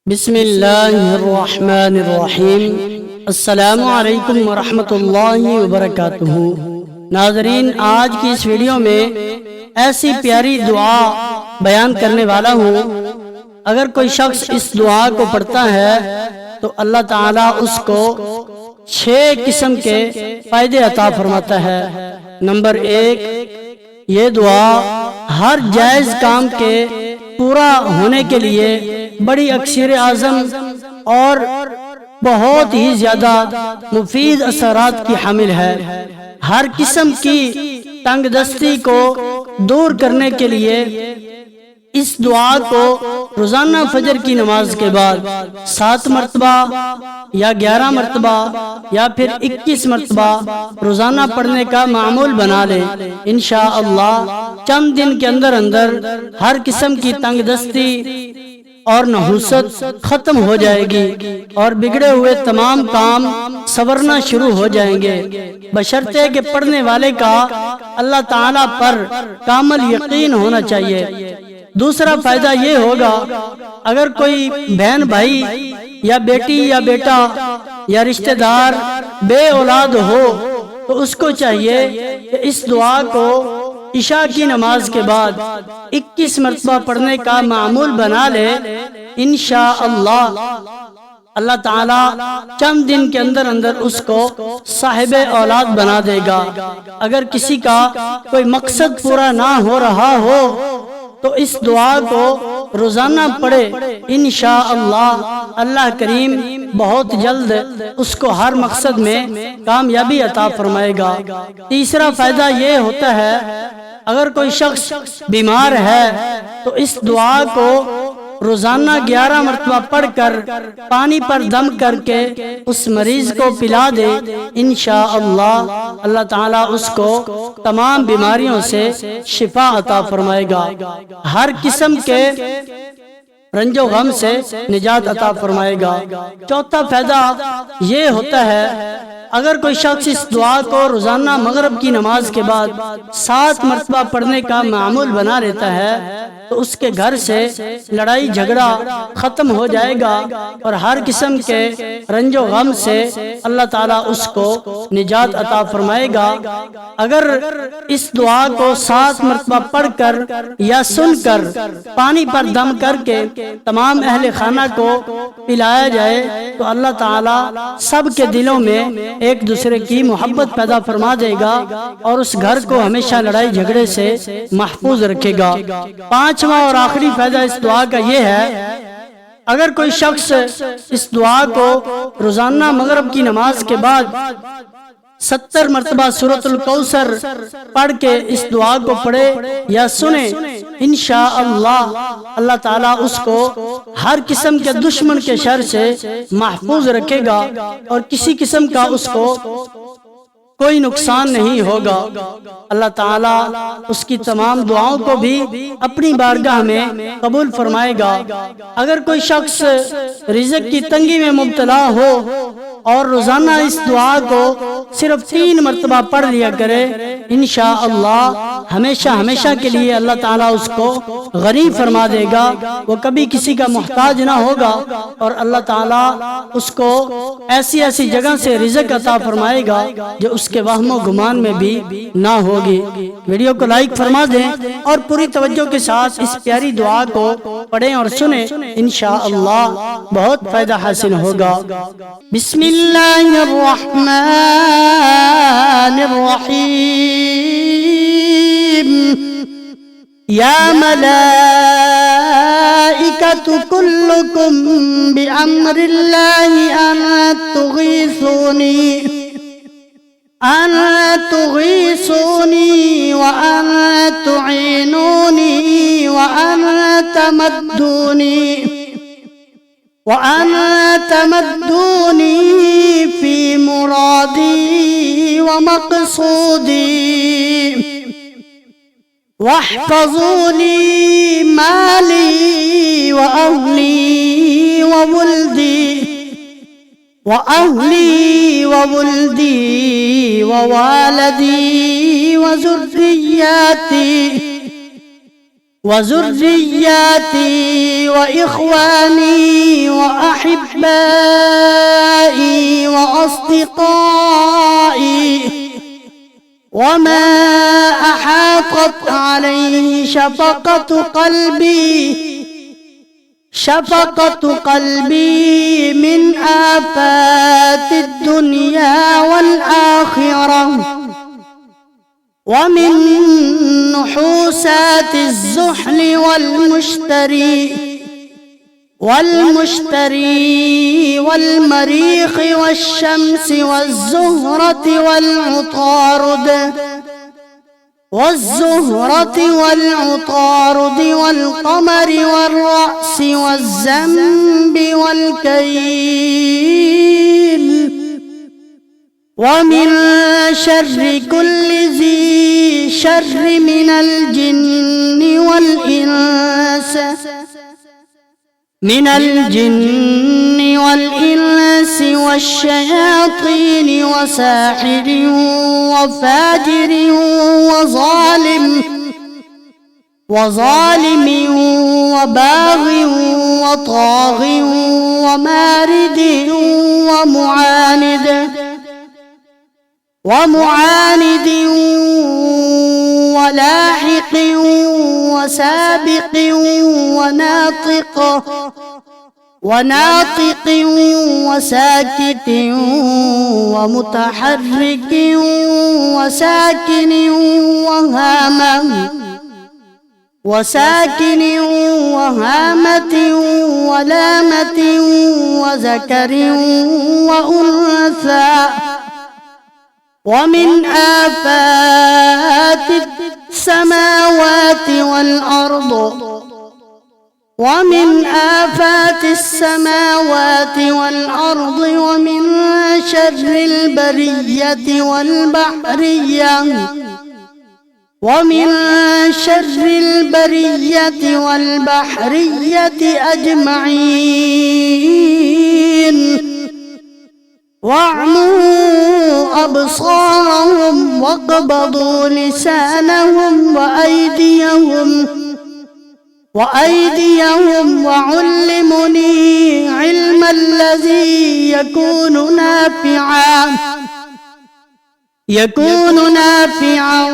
بسم اللہ الرحمن الرحیم۔ السلام علیکم ورحمۃ اللہ وبرکاتہ۔ ناظرین، آج کی اس ویڈیو میں ایسی پیاری دعا بیان کرنے والا ہوں، اگر کوئی شخص اس دعا کو پڑھتا ہے تو اللہ تعالیٰ اس کو 6 قسم کے فائدے عطا فرماتا ہے۔ نمبر 1، یہ دعا ہر جائز کام کے پورا ہونے کے لیے بڑی اکثر اعظم اور بہت ہی زیادہ مفید اثرات کی حامل ہے۔ ہر قسم کی تنگ دستی کو دور کرنے کے لیے اس دعا کو روزانہ فجر کی نماز کے بعد 7 مرتبہ یا 11 مرتبہ یا پھر 21 مرتبہ روزانہ پڑھنے کا معمول بنا لیں۔ انشاءاللہ چند دن کے اندر ہر قسم کی تنگ دستی اور نحوست ختم ہو جائے گی اور بگڑے ہوئے تمام کام سنورنا شروع ہو جائیں گے، بشرطے کہ پڑھنے والے کا اللہ تعالیٰ پر کامل یقین ہونا چاہیے۔ دوسرا فائدہ یہ ہوگا، اگر کوئی بہن بھائی یا بیٹی یا بیٹا یا رشتہ دار بے اولاد ہو تو اس کو چاہیے کہ اس دعا کو عشاء کی نماز کے بعد 21 مرتبہ پڑھنے کا معمول بنا لے۔ انشاءاللہ اللہ تعالیٰ چند دن کے اندر اس کو صاحب اولاد بنا دے گا۔ اگر کسی کا کوئی مقصد پورا نہ ہو رہا ہو تو اس دعا کو روزانہ پڑھے، انشاءاللہ اللہ کریم بہت جلد اس کو ہر مقصد میں کامیابی عطا فرمائے گا۔ تیسرا فائدہ یہ ہوتا ہے، اگر کوئی شخص بیمار ہے تو اس دعا کو روزانہ 11 مرتبہ پڑھ کر پانی پر دم کر کے اس مریض کو پلا دے، انشاءاللہ اللہ تعالیٰ اس کو تمام بیماریوں سے شفا عطا فرمائے گا، ہر قسم کے رنج و غم سے نجات عطا فرمائے گا۔ چوتھا فائدہ یہ ہوتا ہے، اگر کوئی شخص اس دعا کو روزانہ مغرب کی نماز کے بعد 7 مرتبہ پڑھنے کا معمول بنا لیتا ہے تو اس کے گھر سے لڑائی جھگڑا ختم ہو جائے گا اور ہر قسم کے رنج و غم سے اللہ تعالیٰ اس کو نجات عطا فرمائے گا۔ اگر اس دعا کو 7 مرتبہ پڑھ کر یا سن کر پانی پر دم کر کے تمام اہل خانہ کو پلایا جائے تو اللہ تعالیٰ سب کے دلوں میں ایک دوسرے کی محبت پیدا فرما دے گا اور اس گھر کو ہمیشہ لڑائی جھگڑے سے محفوظ رکھے گا۔ پانچواں اور آخری فائدہ اس دعا کا یہ ہے، اگر کوئی شخص اس دعا کو روزانہ مغرب کی نماز کے بعد 70 مرتبہ سورۃ الکوثر پڑھ کے اس دعا کو پڑھے یا سنے، انشاءاللہ اللہ تعالیٰ اس کو ہر قسم کے دشمن کے شر سے محفوظ رکھے گا اور کسی قسم کا اس کو کوئی نقصان نہیں ہوگا۔ اللہ تعالیٰ اس کی تمام دعاؤں کو بھی اپنی بارگاہ میں قبول فرمائے گا۔ اگر کوئی شخص رزق کی تنگی میں مبتلا ہو اور روزانہ اس دعا کو صرف 3 مرتبہ پڑھ لیا کرے، انشاءاللہ ہمیشہ کے لیے اللہ تعالیٰ اس کو غنی فرما دے گا، وہ کبھی کسی کا محتاج نہ ہوگا اور اللہ تعالیٰ اس کو ایسی جگہ سے رزق عطا فرمائے گا جو اس کے وہم و گمان میں بھی نہ ہوگی۔ ویڈیو کو لائک فرما دیں اور پوری توجہ کے ساتھ اس پیاری دعا کو پڑھیں اور سنیں، انشاءاللہ بہت فائدہ حاصل ہوگا۔ بسم اللہ الرحمن الرحیم۔ یا ملائکۃ کلکم بامر اللہ ان تغیثونی وان تعینونی وان تمدونی فی مرادی ومقصودی واحفظوا لي مالي وأهلي وولدي ووالدي وذرياتي وإخواني أحبائي وأصدقائي، وما أحاطت عليه شفقة قلبي من آفات الدنيا والآخرة، ومن نحوسات الزحل والمشتري والمريخ والشمس والزهرة والعطارد والقمر والرأس والذنب والكيل، ومن شر كل ذي شر من الجن والإنس والشياطين وساحر وفاجر وظالم وباغ وطاغ ومارد ومعاند ولاحق وسابق وناطق وساكت ومتحرك وساكن وهامة ولامة وذكر وأنثى. ومن آفات السماوات والأرض ومن شر البرية والبحرية أجمعين. واعموا أبصارهم واقبضوا لسانهم وأيديهم وعلمني علما الذي يكون نافعا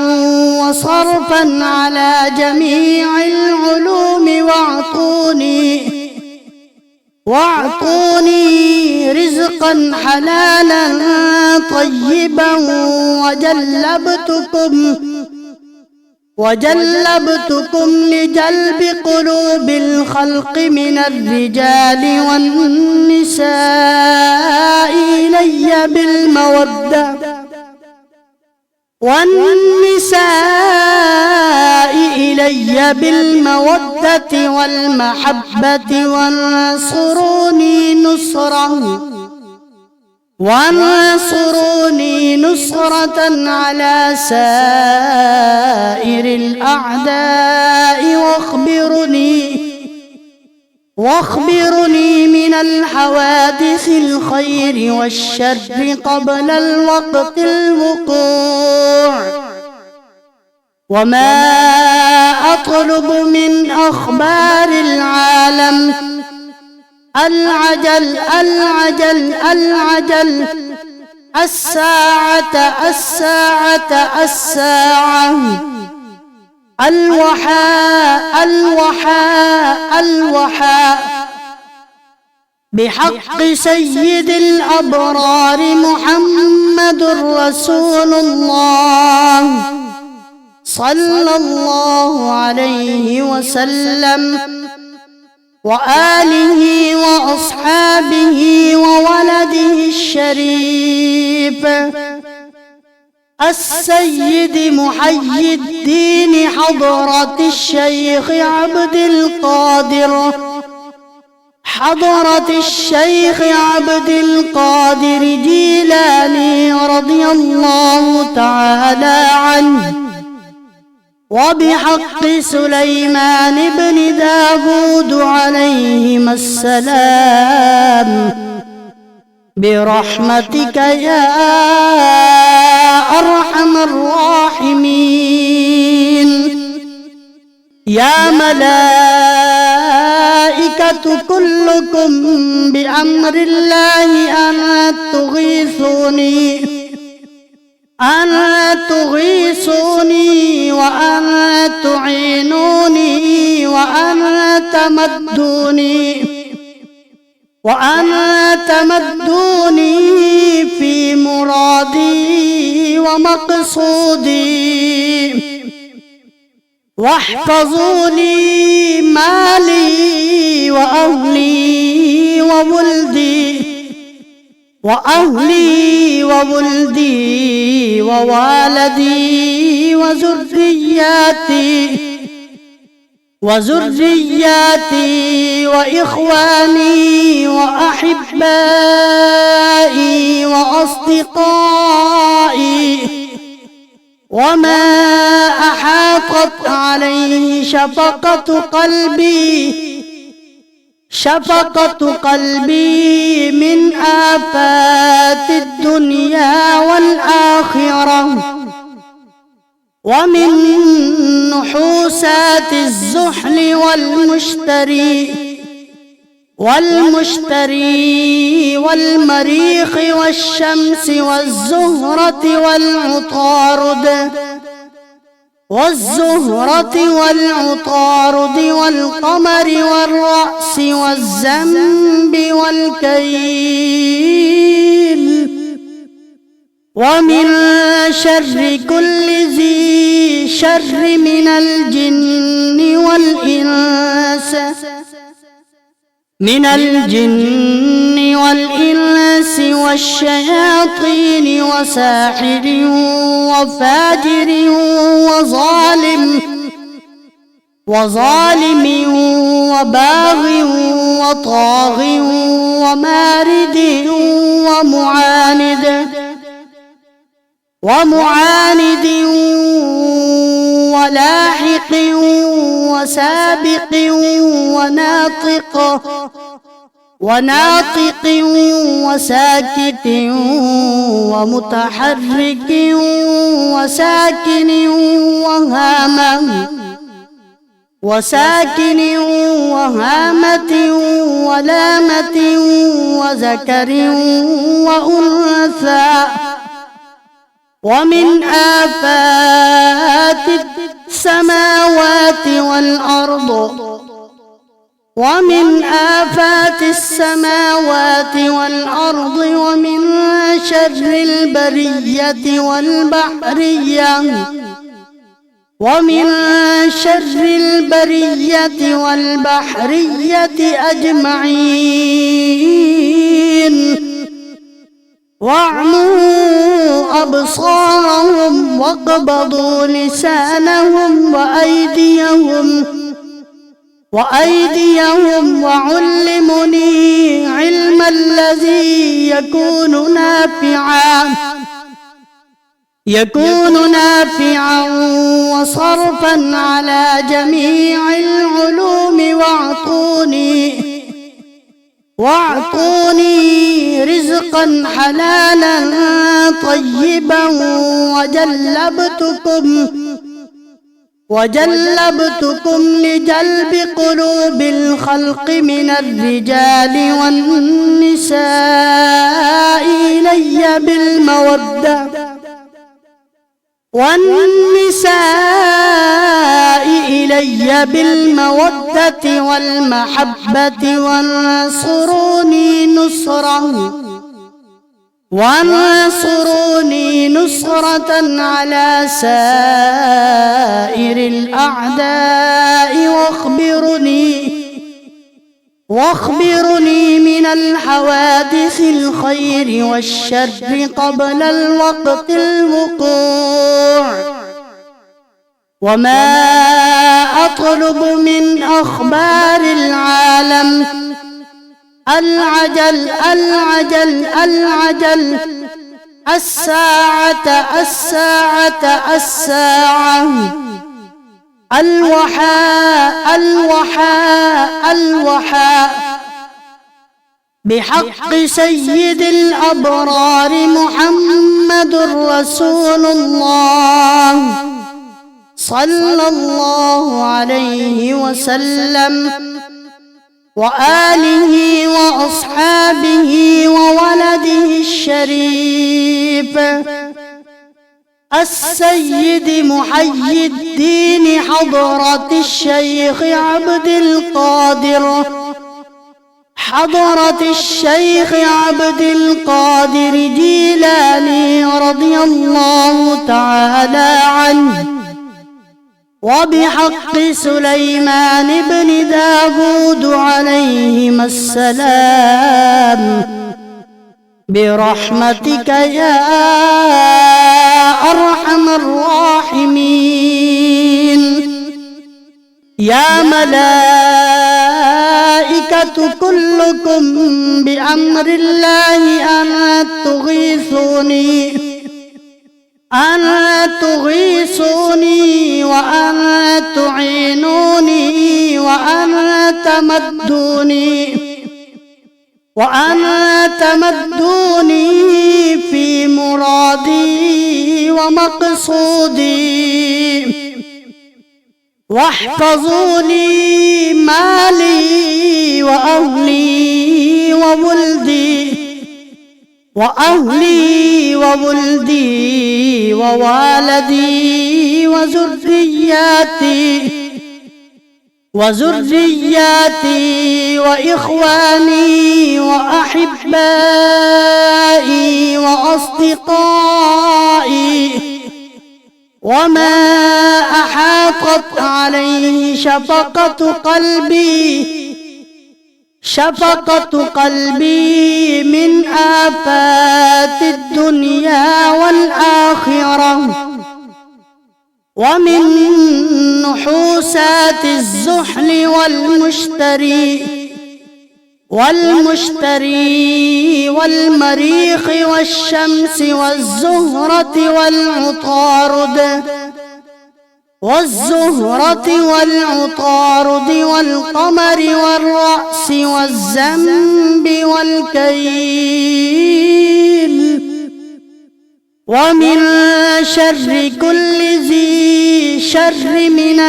وصرفا على جميع العلوم، واعطوني رزقا حلالا طيبا وجلبتكم لجلب قلوب الخلق من الرجال والنساء إلي بالمودة والمحبة، وانصروني نصرة على سائر الأعداء، واخبرني من الحوادث الخير والشر قبل الوقت الوقوع. وما أطلب من أخبار العالم العجل الساعة الوحاء بحق سيد الأبرار محمد رسول الله صلى الله عليه وسلم، وآله وأصحابه وولده الشريف السيد محي الدين حضرة الشيخ عبد القادر جيلاني رضي الله تعالى عنه، وبحق سليمان بن داود عليهما السلام، برحمتك يا أرحم الراحمين. يا ملائكة كلكم بأمر الله أن تغيثوني وأن تعينوني وأن تمدوني في مرادي ومقصودي، واحفظوا لي مالي وأهلي وولدي ووالدي وذرياتي وإخواني وأحبائي وأصدقائي، وما أحاطت عليه شفقة قلبي من آفات الدنيا والآخرة، ومن نحوسات الزحل والمشتري والمريخ والشمس والزهرة والعطارد والقمر والرأس والذنب والكيل، ومن شر كل ذي شر من الجن والإنس والشياطين وساحر وفاجر وظالم وباغ وطاغ ومارد ومعاند ولاحق وسابق وناطق وساكت ومتحرك وساكن وهامة ولامة وذكر وأنثى، ومن آفات السماوات والأرض ومن شر البرية والبحرية أجمعين، واعموا أبصارهم واقبضوا لسانهم وأيديهم وعلمني علما الذي يكون نافعا وصرفا على جميع العلوم، واعطوني رزقا حلالا طيبا وجلبتكم لجلب قلوب الخلق من الرجال والنساء إلي بالمودة والمحبة، وانصروني نصرة على سائر الأعداء، واخبرني من الحوادث الخير والشر قبل الوقت الوقوع، وما أطلب من أخبار العالم العجل الساعة الوحاء بحق سيد الأبرار محمد رسول الله صلى الله عليه وسلم وآله وأصحابه به وولده الشريف السيد محي الدين حضرة الشيخ عبد القادر جيلاني رضي الله تعالى عنه، وبحق سليمان بن داود عليهما السلام، برحمتك يا أرحم الراحمين. يا ملائكة كلكم بأمر الله أن تغيثوني وأن تعينوني وأن تمدوني في مرادي ومقصودي، واحفظوا لي مالي وأهلي وولدي ووالدي وذرياتي وإخواني وأحبائي وأصدقائي، وما أحاطت عليه شفقة قلبي من آفات الدنيا والآخرة، ومن نحوسات الزحل والمشتري والمريخ والشمس والزهرة والعطارد والقمر والرأس والذنب والكيل، ومن شر كل ذي شر من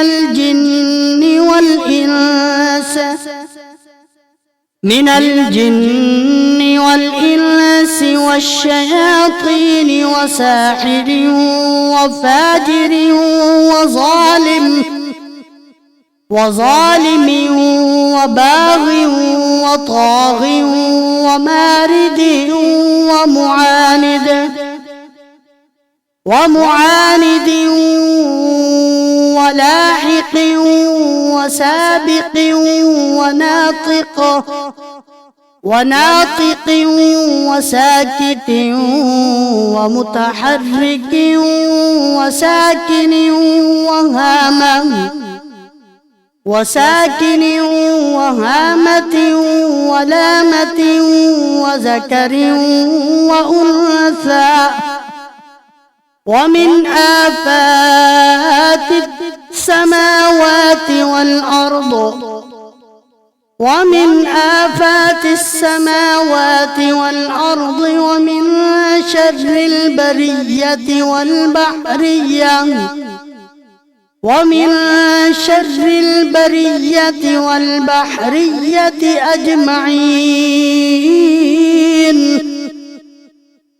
الجن والإنس والشياطين، وساحر وفاجر وظالم وباغ وطاغ ومارد ومعاند ولاحق وسابق وناطق وساكت ومتحرك وساكن وهامة ولامة وذكر وأنثى. ومن آفات السماوات والأرض ومن شر البرية والبحرية أجمعين.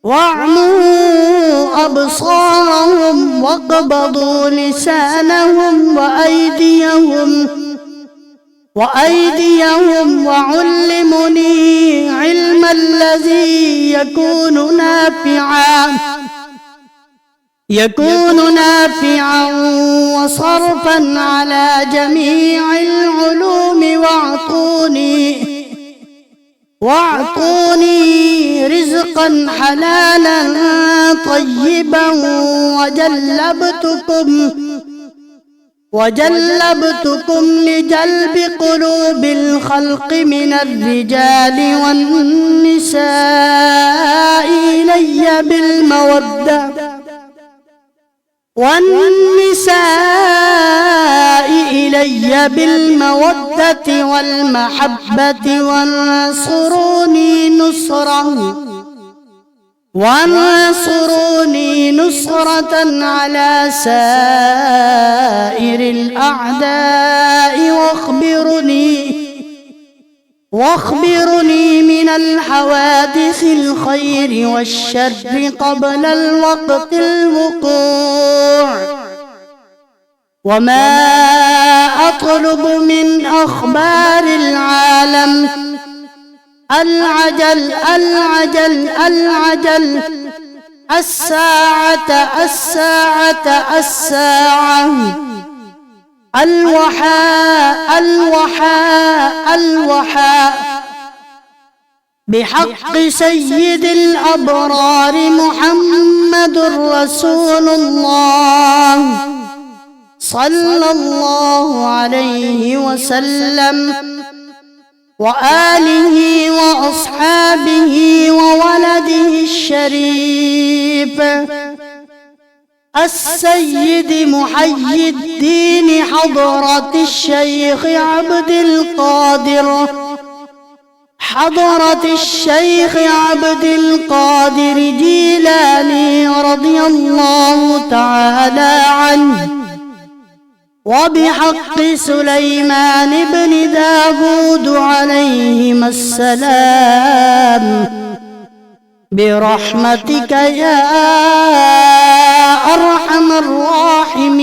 واعموا أبصارهم واقبضوا لسانهم وأيديهم وعلمني علم الذي يكون نافعا وصرفا على جميع العلوم، واعطوني رزقا حلالا طيبا، وجلبتكم لجلب قلوب الخلق من الرجال والنساء إلي بالمودة والمحبة، وانصروني نصرة على سائر الأعداء، واخبرني من الحوادث الخير والشر قبل الوقت الوقوع. وما أطلب من أخبار العالم العجل العجل العجل، الساعة الساعة الساعة، الوحاء الوحاء الوحاء، بحق سيد الأبرار محمد رسول الله صلى الله عليه وسلم، وآله وأصحابه وولده الشريف السيد محي الدين حضرة الشيخ عبد القادر، حضرة الشيخ عبد القادر جيلاني رضي الله تعالى عنه، وبحق سليمان بن داود عليهما السلام، برحمتك يا أرحم الراحمين.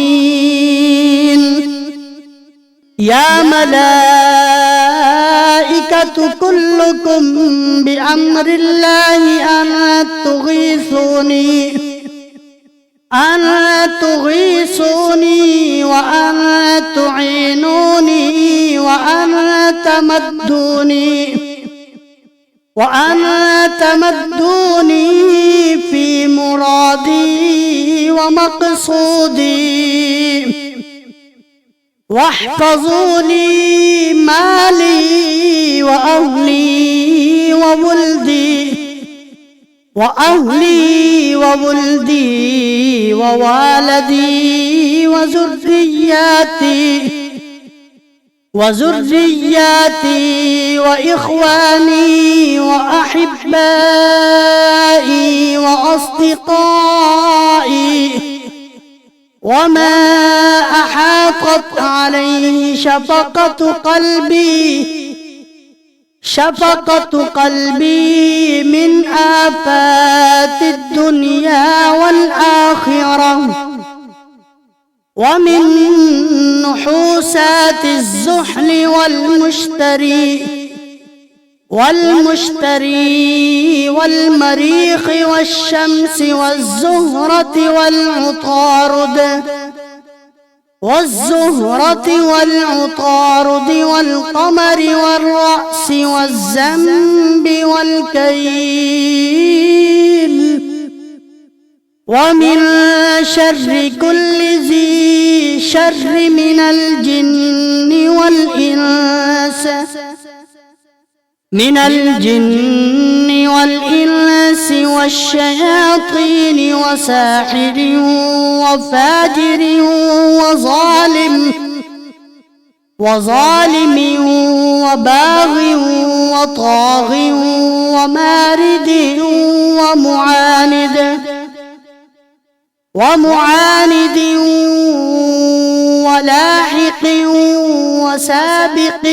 يا ملائكة كلكم بأمر الله أن تغيثوني وأن تعينوني وأن تمدوني في مرادي ومقصودي، واحفظوا لي مالي وأهلي وولدي ووالدي وذرياتي وإخواني وأحبائي وأصدقائي، وما أحاطت عليه شفقة قلبي من آفات الدنيا والآخرة، ومن نحوسات الزحل والمشتري والمريخ والشمس والعطارد والقمر والرأس والذنب والكيل، ومن شر كل ذي شر من الجن والإنس والشياطين وساحر وفاجر وظالم وباغ وطاغ ومارد ومعاند ولاحق وسابق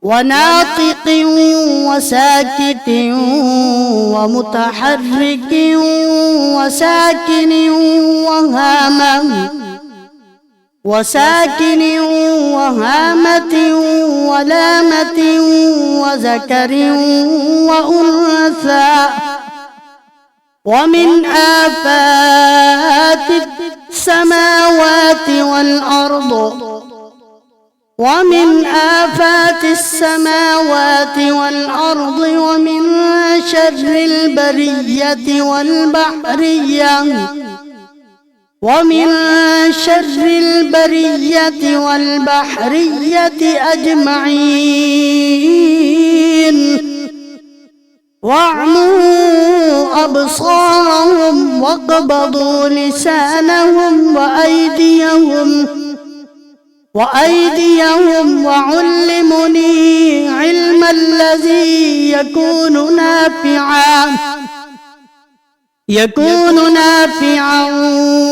وناطق وساكت ومتحرك وساكن وهامة ولامة وذكر وأنثى، ومن آفات السماوات والأرض، ومن شر البرية والبحرية أجمعين. واعموا أبصارهم واقبضوا لسانهم وأيديهم وعلمني علم الذي يكون نافعا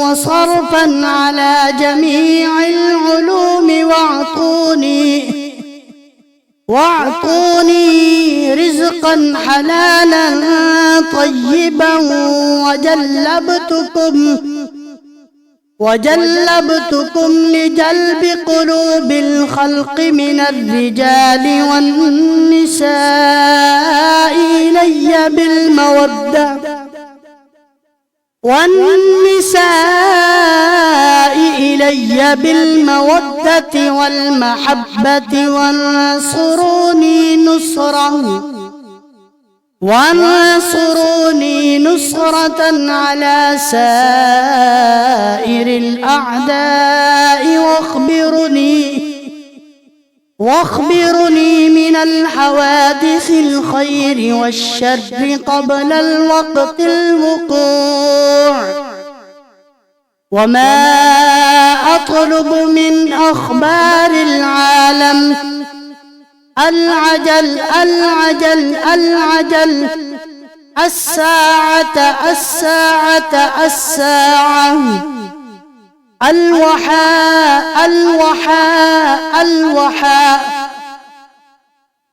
وصرفا على جميع العلوم، واعطوني واعطوني رزقا حلالا طيبا وجلبتكم لجلب قلوب الخلق من الرجال والنساء إلي بالمودة والمحبة وانصروني نصرة على سائر الأعداء واخبرني من الحوادث الخير والشر قبل الوقت الوقوع. وما أطلب من أخبار العالم العجل العجل العجل، الساعة الساعة الساعة، الوحاء الوحاء الوحاء،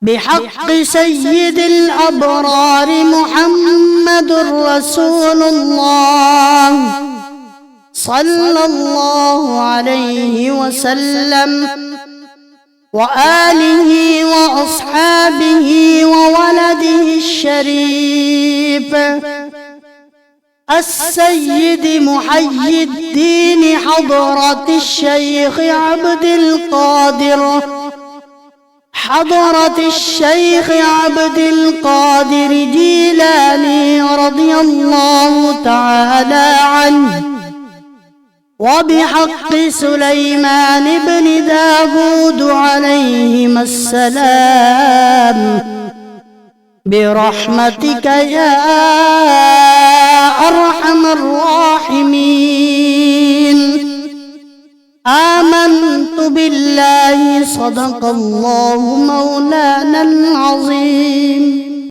بحق سيد الأبرار محمد رسول الله صلى الله عليه وسلم، وآله وأصحابه وولده الشريف السيد محي الدين حضرة الشيخ عبد القادر جيلاني رضي الله تعالى عنه، وبحق سليمان بن داود عليهما السلام، برحمتك يا أرحم الراحمين. آمنت بالله، صدق الله مولانا العظيم.